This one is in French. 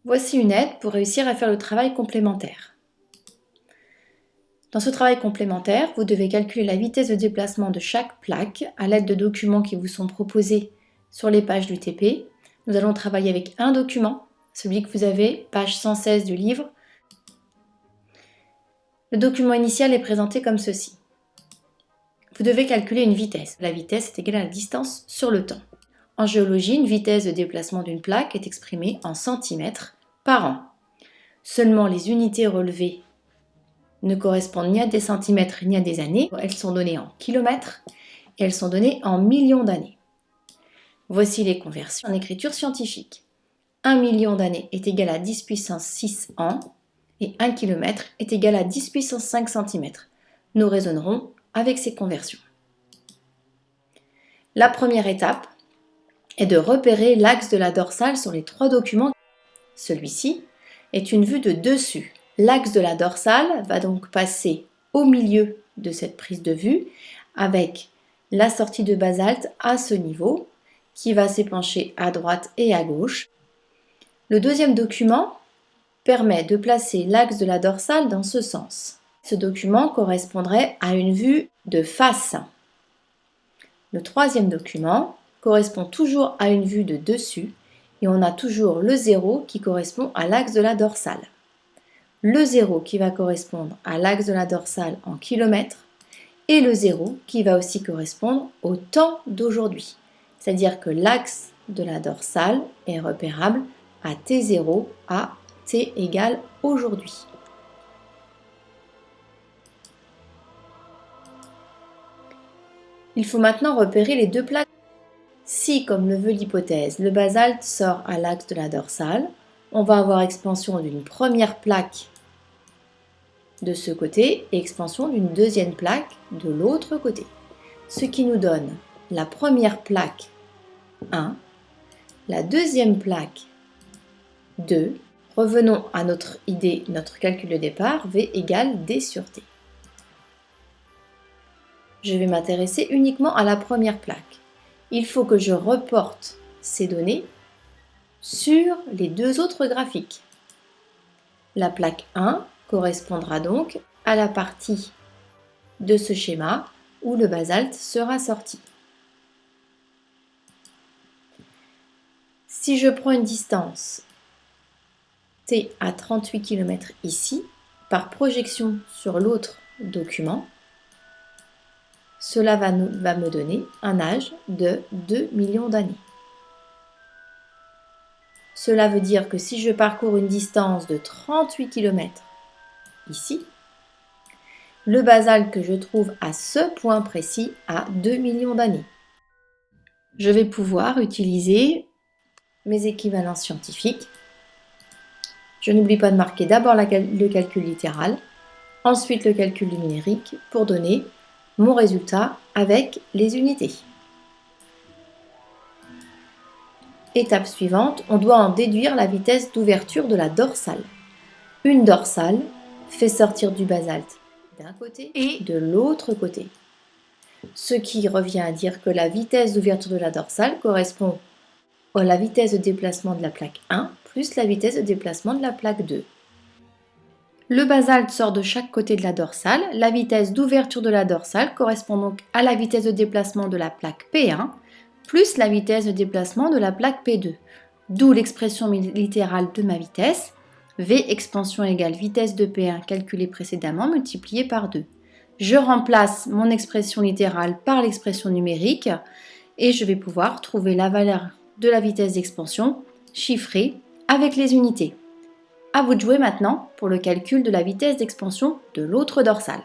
Voici une aide pour réussir à faire le travail complémentaire. Dans ce travail complémentaire, vous devez calculer la vitesse de déplacement de chaque plaque à l'aide de documents qui vous sont proposés sur les pages du TP. Nous allons travailler avec un document, celui que vous avez, page 116 du livre. Le document initial est présenté comme ceci. Vous devez calculer une vitesse. La vitesse est égale à la distance sur le temps. En géologie, une vitesse de déplacement d'une plaque est exprimée en centimètres par an. Seulement les unités relevées ne correspondent ni à des centimètres ni à des années. Elles sont données en kilomètres et elles sont données en millions d'années. Voici les conversions en écriture scientifique. 1 million d'années est égal à 10 puissance 6 ans et 1 kilomètre est égal à 10 puissance 5 cm. Nous raisonnerons avec ces conversions. La première étape est de repérer l'axe de la dorsale sur les trois documents. Celui-ci est une vue de dessus. L'axe de la dorsale va donc passer au milieu de cette prise de vue avec la sortie de basalte à ce niveau qui va s'épancher à droite et à gauche. Le deuxième document permet de placer l'axe de la dorsale dans ce sens. Ce document correspondrait à une vue de face. Le troisième document correspond toujours à une vue de dessus et on a toujours le 0 qui correspond à l'axe de la dorsale. Le 0 qui va correspondre à l'axe de la dorsale en kilomètres et le 0 qui va aussi correspondre au temps d'aujourd'hui. C'est-à-dire que l'axe de la dorsale est repérable à T0 à T égale aujourd'hui. Il faut maintenant repérer les deux plaques. Si, comme le veut l'hypothèse, le basalte sort à l'axe de la dorsale, on va avoir expansion d'une première plaque de ce côté et expansion d'une deuxième plaque de l'autre côté. Ce qui nous donne la première plaque 1, la deuxième plaque 2. Revenons à notre idée, notre calcul de départ, V égale D sur T. Je vais m'intéresser uniquement à la première plaque. Il faut que je reporte ces données sur les deux autres graphiques. La plaque 1 correspondra donc à la partie de ce schéma où le basalte sera sorti. Si je prends une distance T à 38 km ici, par projection sur l'autre document, cela va me donner un âge de 2 millions d'années. Cela veut dire que si je parcours une distance de 38 km ici, le basalte que je trouve à ce point précis a 2 millions d'années. Je vais pouvoir utiliser mes équivalences scientifiques. Je n'oublie pas de marquer d'abord le calcul littéral, ensuite le calcul numérique pour donner mon résultat avec les unités. Étape suivante, on doit en déduire la vitesse d'ouverture de la dorsale. Une dorsale fait sortir du basalte d'un côté et de l'autre côté. Ce qui revient à dire que la vitesse d'ouverture de la dorsale correspond à la vitesse de déplacement de la plaque 1 plus la vitesse de déplacement de la plaque 2. Le basalte sort de chaque côté de la dorsale. La vitesse d'ouverture de la dorsale correspond donc à la vitesse de déplacement de la plaque P1 plus la vitesse de déplacement de la plaque P2. D'où l'expression littérale de ma vitesse, V expansion égale vitesse de P1 calculée précédemment multipliée par 2. Je remplace mon expression littérale par l'expression numérique et je vais pouvoir trouver la valeur de la vitesse d'expansion chiffrée avec les unités. À vous de jouer maintenant pour le calcul de la vitesse d'expansion de l'autre dorsale.